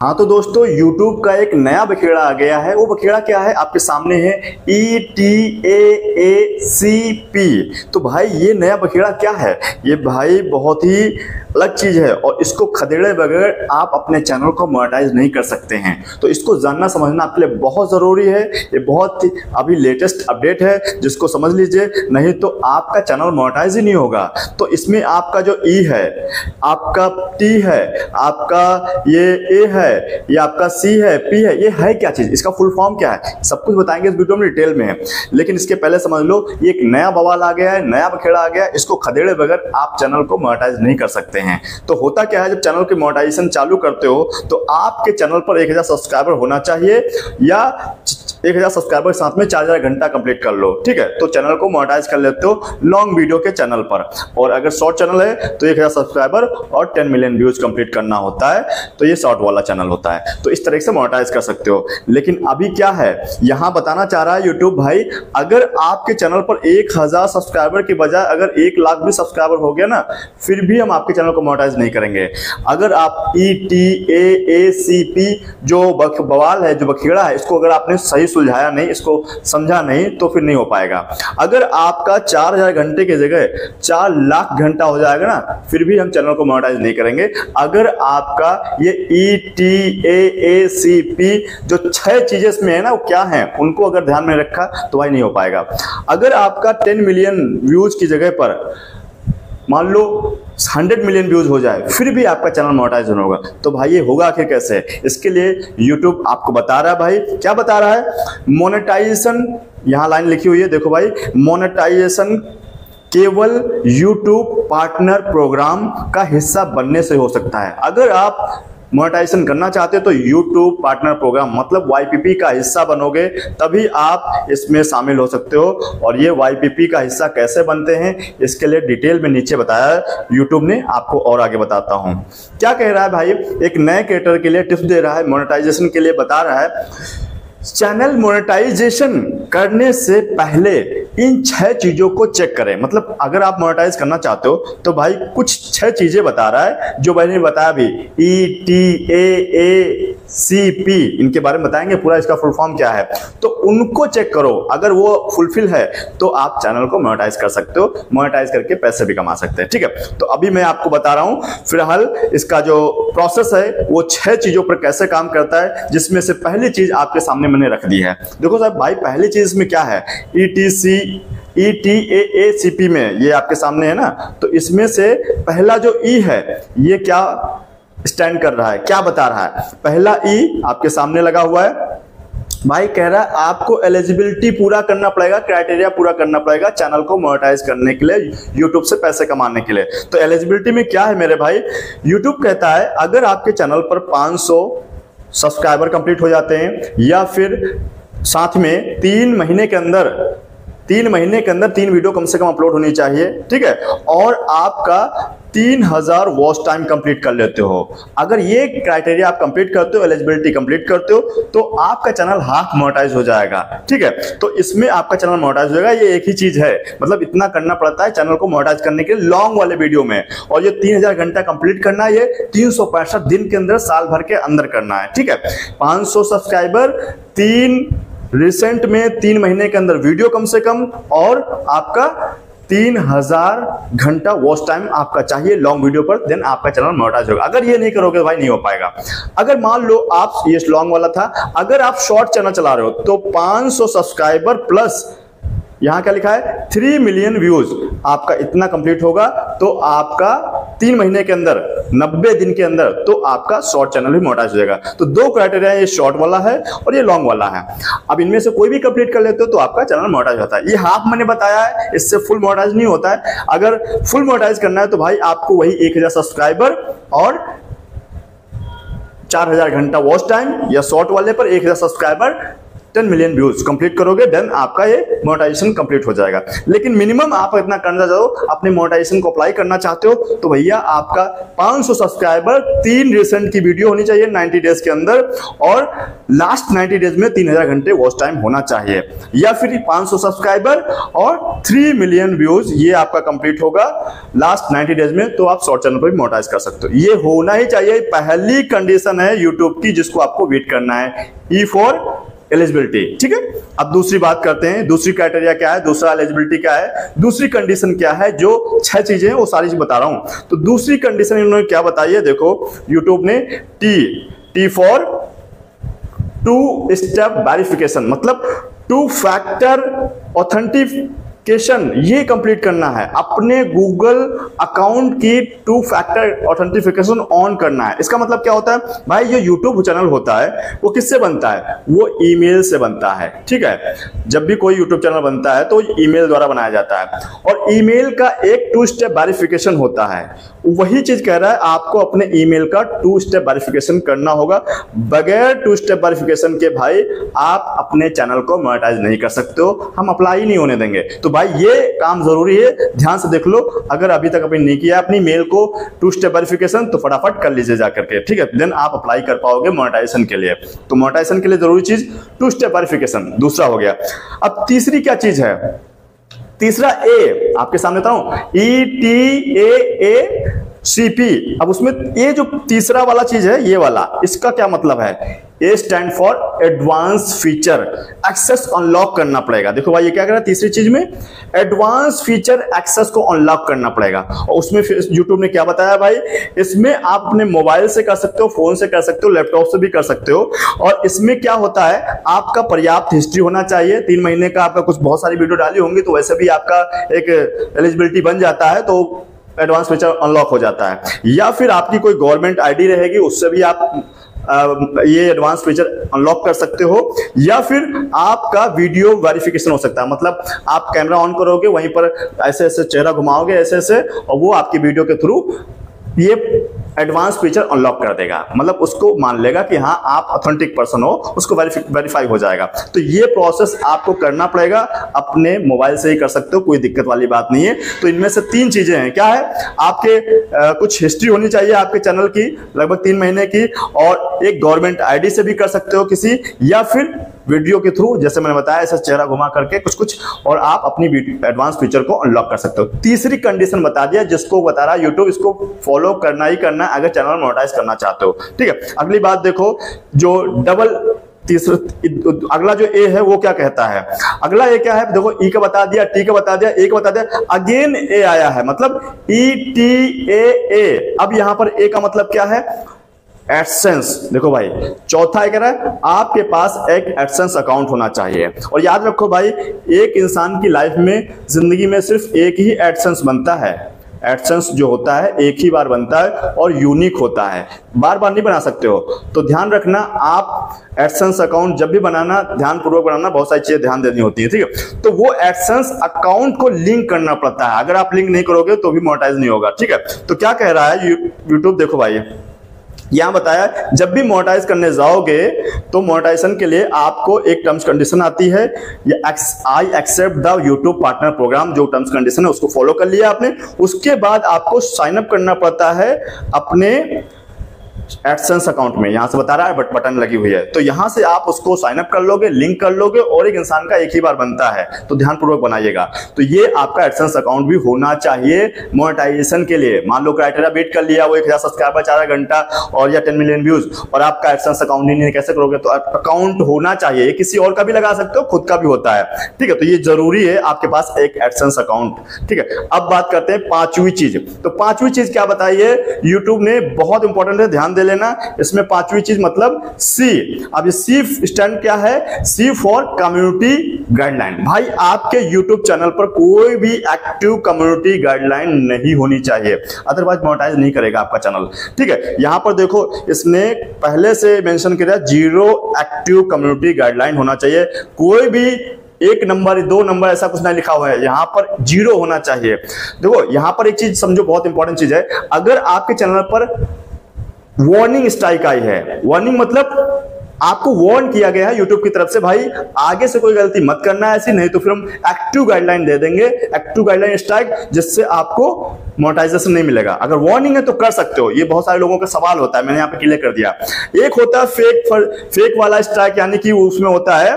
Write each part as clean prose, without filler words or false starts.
हाँ तो दोस्तों YouTube का एक नया बखेड़ा आ गया है। वो बखेड़ा क्या है आपके सामने है, ETAACP। तो भाई ये नया बखेड़ा क्या है? ये भाई बहुत ही अलग चीज है और इसको खदेड़े बगैर आप अपने चैनल को मोनेटाइज नहीं कर सकते हैं। तो इसको जानना समझना आपके लिए बहुत जरूरी है। ये बहुत ही अभी लेटेस्ट अपडेट है, जिसको समझ लीजिए, नहीं तो आपका चैनल मोनेटाइज ही नहीं होगा। तो इसमें आपका जो E है, आपका T है, आपका ये A है, ये आपका C है, P है, ये है क्या चीज, इसका फुल फॉर्म क्या है, सब कुछ बताएंगे इस वीडियो में डिटेल में। लेकिन इसके पहले समझ लो, ये एक नया बवाल आ गया है, नया बखेड़ा आ गया है। इसको खदेड़े बगैर आप चैनल को मोनेटाइज नहीं कर सकते हैं। तो होता क्या है, जब चैनल की मोनेटाइजेशन चालू करते हो तो आपके चैनल पर 1000 सब्सक्राइबर होना चाहिए, या 1000 सब्सक्राइबर के साथ में 4000 घंटा कंप्लीट कर लो। ठीक है, तो चैनल को मोनेटाइज कर लेते हो लॉन्ग वीडियो के चैनल पर। और अगर शॉर्ट चैनल है तो 1000 सब्सक्राइबर और 10 मिलियन व्यूज कंप्लीट करना होता है, तो ये शॉर्ट वाला चैनल होता है। तो इस तरह से मोनेटाइज कर सकते हो। लेकिन अभी क्या है, यहां बताना चाह रहा है यूट्यूब भाई, अगर आपके चैनल पर 1000 सब्सक्राइबर के बजाय अगर 1 लाख भी सब्सक्राइबर हो गया ना, फिर भी हम आपके चैनल को मोनेटाइज नहीं करेंगे। अगर आप ETAACP जो बवाल है, जो बखेड़ा है, इसको अगर आपने सही सुलझाया नहीं, इसको समझा नहीं, तो फिर नहीं हो पाएगा। अगर आपका 4000 घंटे की जगह 4 लाख घंटा हो जाएगा ना, फिर भी हम चैनल को मोनेटाइज नहीं करेंगे। अगर आपका ये ETAACP जो 6 चीजें इसमें है ना, वो क्या है, उनको अगर ध्यान में रखा तो भाई नहीं हो पाएगा। अगर आपका 10 मिलियन व्यूज की जगह पर मान लो 100 मिलियन व्यूज हो जाए, फिर भी आपका चैनल मोनेटाइज नहीं होगा। तो भाई ये होगा आखिर कैसे? इसके लिए YouTube आपको बता रहा है भाई, क्या बता रहा है, मोनेटाइजेशन, यहां लाइन लिखी हुई है, देखो भाई, मोनेटाइजेशन केवल YouTube पार्टनर प्रोग्राम का हिस्सा बनने से हो सकता है। अगर आप मोनेटाइजेशन करना चाहते हो तो YouTube पार्टनर प्रोग्राम मतलब YPP का हिस्सा बनोगे, तभी आप इसमें शामिल हो सकते हो। और ये YPP का हिस्सा कैसे बनते हैं, इसके लिए डिटेल में नीचे बताया है YouTube ने, आपको और आगे बताता हूं। क्या कह रहा है भाई, एक नए क्रिएटर के लिए टिप्स दे रहा है, मोनेटाइजेशन के लिए बता रहा है, चैनल मोनेटाइजेशन करने से पहले इन 6 चीजों को चेक करें। मतलब अगर आप मोनेटाइज करना चाहते हो तो भाई कुछ 6 चीजें बता रहा है, जो मैंने बताया भी, ETAACP, इनके बारे में बताएंगे पूरा, इसका फुल फॉर्म क्या है, तो उनको चेक करो। अगर वो फुलफिल है तो आप चैनल को मोनेटाइज कर सकते हो, मोनेटाइज करके पैसे भी कमा सकते हैं। ठीक है, तो अभी मैं आपको बता रहा हूं फिलहाल इसका जो प्रोसेस है वो 6 चीजों पर कैसे काम करता है, जिसमें से पहली चीज आपके सामने मैंने रख दी है। देखो साहब भाई, पहली चीज इसमें क्या है, ETAACP में ये आपके सामने है ना, तो इसमें से पहला जो E है, ये क्या स्टैंड कर रहा है, क्या बता रहा है? पहला E आपके सामने लगा हुआ है भाई, कह रहा है आपको एलिजिबिलिटी पूरा करना पड़ेगा, क्राइटेरिया पूरा करना पड़ेगा चैनल को मोनेटाइज करने के लिए, यूट्यूब से पैसे कमाने के लिए। तो एलिजिबिलिटी में क्या है मेरे भाई, यूट्यूब कहता है अगर आपके चैनल पर 500 सब्सक्राइबर कंप्लीट हो जाते हैं, या फिर साथ में 3 महीने के अंदर 3 वीडियो कम से कम अपलोड होनी चाहिए। ठीक है, और आपका 3000 वॉच टाइम कंप्लीट कर लेते हो, अगर ये क्राइटेरिया आप कंप्लीट करते हो, एलिजिबिलिटी कंप्लीट करते हो, तो आपका चैनल हाफ मोनेटाइज हो जाएगा। ठीक है, तो इसमें आपका चैनल मोनेटाइज हो जाएगा। ये एक ही चीज है, मतलब इतना करना पड़ता है चैनल को मोनेटाइज करने के लिए लॉन्ग वाले वीडियो में। और ये 3000 घंटा कंप्लीट करना है, ये 365 दिन के अंदर, साल भर के अंदर करना है। ठीक है, 500 सब्सक्राइबर, 3 महीने के अंदर वीडियो कम से कम, और आपका 3000 घंटा वॉच टाइम आपका चाहिए लॉन्ग वीडियो पर, देन आपका चैनल मोनेटाइज होगा। अगर ये नहीं करोगे भाई नहीं हो पाएगा। अगर मान लो आप, ये लॉन्ग वाला था, अगर आप शॉर्ट चैनल चला रहे हो तो 500 सब्सक्राइबर प्लस यहां क्या लिखा है, 3 मिलियन व्यूज, आपका इतना कंप्लीट होगा तो आपका 3 महीने के अंदर, 90 दिन के अंदर, तो आपका शॉर्ट चैनल भी मोनेटाइज हो जाएगा। तो 2 क्राइटेरिया, ये शॉर्ट वाला है और ये लॉन्ग वाला है। अब इनमें से कोई भी कंप्लीट कर लेते हो तो आपका चैनल मोनेटाइज होता है। ये हाफ मैंने बताया है, इससे फुल मोनेटाइज नहीं होता है। अगर फुल मोनेटाइज करना है तो भाई आपको वही 1000 सब्सक्राइबर और 4000 घंटा वॉच टाइम, या शॉर्ट वाले पर 1000 सब्सक्राइबर, 10 मिलियन व्यूज कंप्लीट करोगे, देन आपका ये मोनेटाइजेशन कंप्लीट हो जाएगा। लेकिन मिनिमम आप इतना करना चाहो, अपने मोनेटाइजेशन को अप्लाई करना चाहते हो, तो भैया आपका 500 सब्सक्राइबर, 3 रिसेंट की वीडियो होनी चाहिए 90 डेज के अंदर, और लास्ट 90 डेज में 3000 घंटे वॉच टाइम होना चाहिए, या फिर 500 सब्सक्राइबर और 3 मिलियन व्यूज, ये आपका कंप्लीट होगा लास्ट 90 डेज में, तो आप शॉर्ट चैनल पर भी मोनेटाइज कर सकते हो। ये होना ही चाहिए, पहली कंडीशन है यूट्यूब की जिसको आपको वेट करना है, ई फॉर एलिजिबिलिटी। ठीक है, अब दूसरी बात करते हैं, दूसरी क्राइटेरिया क्या है, दूसरा एलिजिबिलिटी क्या है, दूसरी कंडीशन क्या है, जो 6 चीजें हैं वो सारी चीज बता रहा हूं। तो दूसरी कंडीशन इन्होंने क्या बताई है, देखो यूट्यूब ने टी फॉर 2 स्टेप वेरिफिकेशन, मतलब 2 फैक्टर ऑथेंटिकेशन, ये कंप्लीट करना है, अपने गूगल अकाउंट की 2 फैक्टर ऑथेंटिफिकेशन ऑन करना है। इसका मतलब क्या होता है भाई, ये यूट्यूब चैनल होता है वो किससे बनता है, वो ईमेल से बनता है। ठीक है, जब भी कोई यूट्यूब चैनल बनता है तो ईमेल द्वारा बनाया जाता है, और ईमेल का एक 2 स्टेप वेरिफिकेशन होता है। वही चीज कह रहा है, आपको अपने ईमेल का 2 स्टेप वेरिफिकेशन करना होगा। बगैर 2 स्टेप वेरिफिकेशन के भाई आप अपने चैनल को मोनेटाइज नहीं कर सकते हो, हम अप्लाई नहीं होने देंगे। तो भाई ये काम जरूरी है, ध्यान से देख लो। अगर अभी तक आपने नहीं किया अपनी मेल को 2 स्टेप वेरिफिकेशन, तो फटाफट कर लीजिए जाकर के। ठीक है, देन आप अप्लाई कर पाओगे मोनेटाइजेशन के लिए। तो मोनेटाइजेशन के लिए जरूरी चीज 2 स्टेप वेरिफिकेशन, दूसरा हो गया। अब तीसरी क्या चीज है, तीसरा ए आपके सामने था, ETAACP। अब उसमें ये जो तीसरा वाला चीज है, ये वाला, इसका क्या मतलब है, A stand for advance feature access unlock करना पड़ेगा। देखो भाई ये क्या कर रहा है, तीसरी चीज में एडवांस फीचर एक्सेस को अनलॉक करना पड़ेगा। और उसमें यूट्यूब ने क्या बताया भाई, इसमें आप अपने मोबाइल से कर सकते हो, फोन से कर सकते हो, लैपटॉप से भी कर सकते हो। और इसमें क्या होता है, आपका पर्याप्त हिस्ट्री होना चाहिए, 3 महीने का आपका कुछ बहुत सारी वीडियो डाली होंगी, तो वैसे भी आपका एक एलिजिबिलिटी बन जाता है, तो एडवांस फीचर अनलॉक हो जाता है। या फिर आपकी कोई गवर्नमेंट आईडी रहेगी, उससे भी आप ये एडवांस फीचर अनलॉक कर सकते हो। या फिर आपका वीडियो वेरिफिकेशन हो सकता है, मतलब आप कैमरा ऑन करोगे, वहीं पर ऐसे ऐसे चेहरा घुमाओगे ऐसे ऐसे, और वो आपकी वीडियो के थ्रू ये एडवांस फीचर अनलॉक कर देगा, मतलब उसको मान लेगा कि हाँ आप ऑथेंटिक पर्सन हो, उसको वेरीफाई हो जाएगा। तो ये प्रोसेस आपको करना पड़ेगा, अपने मोबाइल से ही कर सकते हो, कोई दिक्कत वाली बात नहीं है। तो इनमें से 3 चीजें हैं, क्या है, आपके कुछ हिस्ट्री होनी चाहिए आपके चैनल की लगभग 3 महीने की, और एक गवर्नमेंट आईडी से भी कर सकते हो किसी, या फिर वीडियो के थ्रू, जैसे मैंने बताया ऐसा चेहरा घुमा करके कुछ, और आप अपनी एडवांस फीचर को अनलॉक कर सकते हो। तीसरी कंडीशन बता दिया, जिसको बता रहा यूट्यूब, इसको फॉलो करना ही करना अगर चैनल मोनेटाइज करना चाहते हो। ठीक है, अगली बात देखो, जो अगला जो ए है वो क्या कहता है, अगला ए क्या है, देखो ई का बता दिया, टी का बता दिया, ए का बता दिया, अगेन ए आया है, मतलब ETAA। अब यहां पर ए का मतलब क्या है, एडसेंस। देखो भाई चौथा है, कह रहा है आपके पास एक एडसेंस अकाउंट होना चाहिए। और याद रखो भाई, एक इंसान की लाइफ में, जिंदगी में सिर्फ एक ही एडसेंस बनता है। एडसेंस जो होता है एक ही बार बनता है और यूनिक होता है, बार बार नहीं बना सकते हो। तो ध्यान रखना, आप एडसेंस अकाउंट जब भी बनाना, ध्यान पूर्वक बनाना, बहुत सारी चीजें ध्यान देनी होती है। ठीक है, तो वो एडसेंस अकाउंट को लिंक करना पड़ता है, अगर आप लिंक नहीं करोगे तो भी मोनेटाइज नहीं होगा। ठीक है, तो क्या कह रहा है यूट्यूब, देखो भाई यहां बताया, जब भी मोनेटाइज करने जाओगे तो मोनेटाइजेशन के लिए आपको एक टर्म्स कंडीशन आती है, I accept the YouTube partner program, जो टर्म्स कंडीशन है उसको फॉलो कर लिया आपने। उसके बाद आपको साइन अप करना पड़ता है अपने एडसेंस अकाउंट में। यहां से बता रहा है बटन लगी हुई है, तो यहां से आप उसको साइन अप कर लोगे, लिंक कर लोगे, और एक इंसान का एक ही बार बनता है, तो ध्यानपूर्वक बनाइएगा। तो ये आपका एडसेंस अकाउंट भी होना चाहिए मोनेटाइजेशन के लिए। मान लो क्राइटेरिया बीट कर लिया, वो 1000 सब्सक्राइबर 4 घंटा और या 10 मिलियन व्यूज, और आपका एडसेंस अकाउंट नहीं, कैसे करोगे, तो अकाउंट होना चाहिए। किसी और का भी लगा सकते हो, खुद का भी होता है। ठीक है, तो ये जरूरी है आपके पास एक एडसेंस अकाउंट। ठीक है, अब बात करते हैं 5वीं चीज। तो 5वीं चीज क्या बताई है यूट्यूब ने, बहुत इंपॉर्टेंट है, ध्यान दे लेना। इसमें 5वीं चीज मतलब सी। अब ये सी स्टैंड क्या है, सी फॉर कम्युनिटी गाइडलाइन। भाई आपके यूट्यूब चैनल पर कोई भी एक्टिव कम्युनिटी गाइडलाइन नहीं होनी चाहिए, अदरवाइज मोनेटाइज नहीं करेगा आपका चैनल। ठीक है, यहां पर देखो इसने पहले से मेंशन किया, 0 एक्टिव कम्युनिटी गाइडलाइन होना चाहिए। कोई भी 1 नंबर 2 नंबर ऐसा कुछ नहीं लिखा हुआ है, यहां पर 0 होना चाहिए। देखो यहां पर एक चीज समझो, बहुत इंपॉर्टेंट चीज है, अगर आपके चैनल पर वार्निंग स्ट्राइक आई है, वार्निंग मतलब आपको वार्न किया गया है यूट्यूब की तरफ से, भाई आगे से कोई गलती मत करना ऐसी, नहीं तो फिर हम एक्टिव गाइडलाइन दे देंगे, एक्टिव गाइडलाइन स्ट्राइक, जिससे आपको मोनेटाइजेशन नहीं मिलेगा। अगर वार्निंग है तो कर सकते हो, ये बहुत सारे लोगों का सवाल होता है, मैंने यहाँ पे क्लियर कर दिया। एक होता है फेक वाला स्ट्राइक, यानी कि उसमें होता है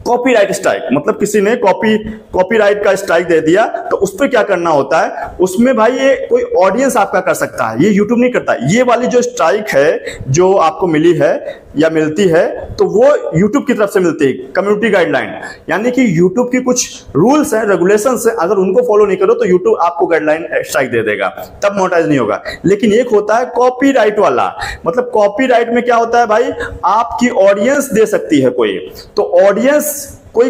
कॉपीराइट स्ट्राइक, मतलब किसी ने कॉपीराइट का स्ट्राइक दे दिया, तो उस पर क्या करना होता है, उसमें भाई ये कोई ऑडियंस आपका कर सकता है, ये यूट्यूब नहीं करता। ये वाली जो स्ट्राइक है जो आपको मिली है या मिलती है, तो वो यूट्यूब की तरफ से मिलती है, कम्युनिटी गाइडलाइन, यानी कि यूट्यूब की कुछ रूल्स हैं, रेगुलेशंस हैं, अगर उनको फॉलो नहीं करो तो यूट्यूब आपको गाइडलाइन स्ट्राइक दे देगा, तब मोनेटाइज नहीं होगा। लेकिन एक होता है कॉपीराइट वाला, मतलब कॉपीराइट में क्या होता है भाई, आपकी ऑडियंस दे सकती है कोई, तो ऑडियंस कोई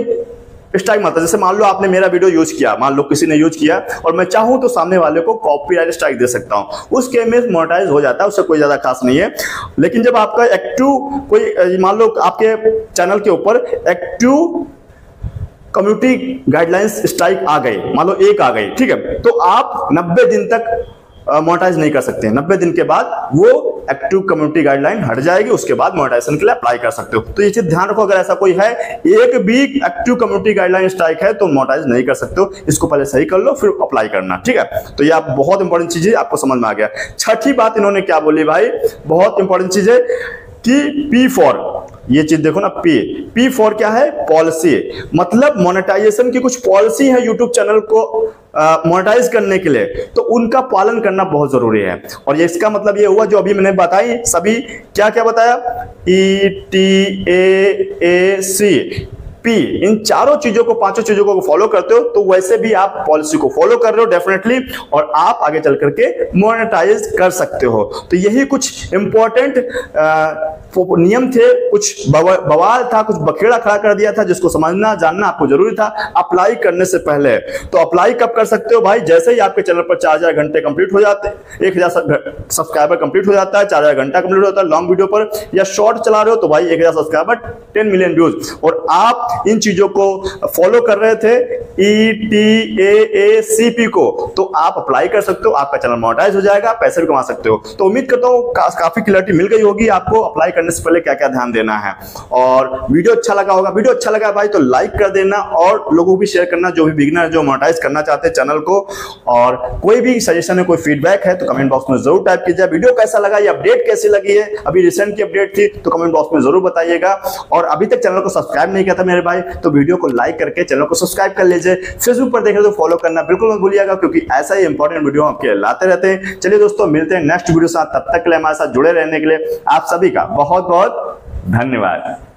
स्ट्राइक मारता है। जैसे मान लो आपने मेरा वीडियो यूज किया, मान लो किसी ने यूज किया और मैं चाहूं तो सामने वाले को कॉपीराइट स्ट्राइक दे सकता हूं, उस केस में मोनेटाइज हो जाता है, उससे कोई ज्यादा खास नहीं है। लेकिन जब आपका एक्टिव कोई, मान लो आपके चैनल के ऊपर एक्टिव कम्युनिटी गाइडलाइंस स्ट्राइक आ गई, मान लो एक आ गई, ठीक है, तो आप 90 दिन तक मोनेटाइज नहीं कर सकते हैं। 90 दिन के बाद वो एक्टिव कम्युनिटी गाइडलाइन हट जाएगी, उसके बाद मोनेटाइजेशन के लिए अप्लाई कर सकते हो। तो ये चीज ध्यान रखो, अगर ऐसा कोई है, एक भी एक्टिव कम्युनिटी गाइडलाइन स्ट्राइक है तो मोनेटाइज नहीं कर सकते हो, इसको पहले सही कर लो फिर अप्लाई करना, ठीक है। तो ये आप बहुत इंपॉर्टेंट चीज है, आपको समझ में आ गया। छठी बात इन्होंने क्या बोली भाई, बहुत इंपॉर्टेंट चीज है कि P4, ये चीज देखो ना, P4 क्या है, पॉलिसी, मतलब मोनेटाइजेशन की कुछ पॉलिसी है यूट्यूब चैनल को मोनेटाइज करने के लिए, तो उनका पालन करना बहुत जरूरी है। और ये इसका मतलब ये हुआ जो अभी मैंने बताई, सभी क्या क्या बताया, ETAAC P, इन चारों चीजों को, पांचों चीजों को फॉलो करते हो तो वैसे भी आप पॉलिसी को फॉलो कर रहे हो डेफिनेटली, और आप आगे चल करके मोनेटाइज कर सकते हो। तो यही कुछ इंपॉर्टेंट नियम थे, कुछ बवाल था, कुछ बखेड़ा खड़ा कर दिया था, जिसको समझना जानना आपको जरूरी था अप्लाई करने से पहले। तो अप्लाई कब कर सकते हो भाई, जैसे ही आपके चैनल पर 4000 घंटे कंप्लीट हो जाते हैं, 1000 सब्सक्राइबर कंप्लीट हो जाता है, 4000 घंटा कंप्लीट हो जाता है लॉन्ग वीडियो पर, या शॉर्ट चला रहे हो तो भाई 1000 सब्सक्राइबर 10 मिलियन व्यूज, और आप इन चीजों को फॉलो कर रहे थे ETAACP को, तो आप अप्लाई कर सकते हो, आपका चैनल मोनेटाइज हो जाएगा, पैसे भी कमा सकते हो। तो उम्मीद करता हूं काफी क्लैरिटी मिल गई होगी आपको अप्लाई करने से पहले क्या क्या ध्यान देना है। और वीडियो अच्छा लगा होगा, वीडियो अच्छा लगा भाई तो लाइक कर देना, और लोगों को भी शेयर करना जो भी बिगिनर जो मोनेटाइज करना चाहते हैं चैनल को। और कोई भी सजेशन है, कोई फीडबैक है तो कमेंट बॉक्स में जरूर टाइप कीजिए। वीडियो कैसा लगा, ये अपडेट कैसी लगी है, अभी रिसेंट की अपडेट थी, तो कमेंट बॉक्स में जरूर बताइएगा। और अभी तक चैनल को सब्सक्राइब नहीं किया था मेरे भाई, तो वीडियो को लाइक करके चैनल को सब्सक्राइब कर लीजिए। फेसबुक पर देख रहे हो तो फॉलो करना बिल्कुल मत भूलिएगा, क्योंकि ऐसा ही इंपॉर्टेंट वीडियो आपके लाते रहते हैं। चलिए दोस्तों, मिलते हैं नेक्स्ट वीडियो साथ, तब तक के लिए हमारे साथ जुड़े रहने के लिए आप सभी का बहुत बहुत धन्यवाद।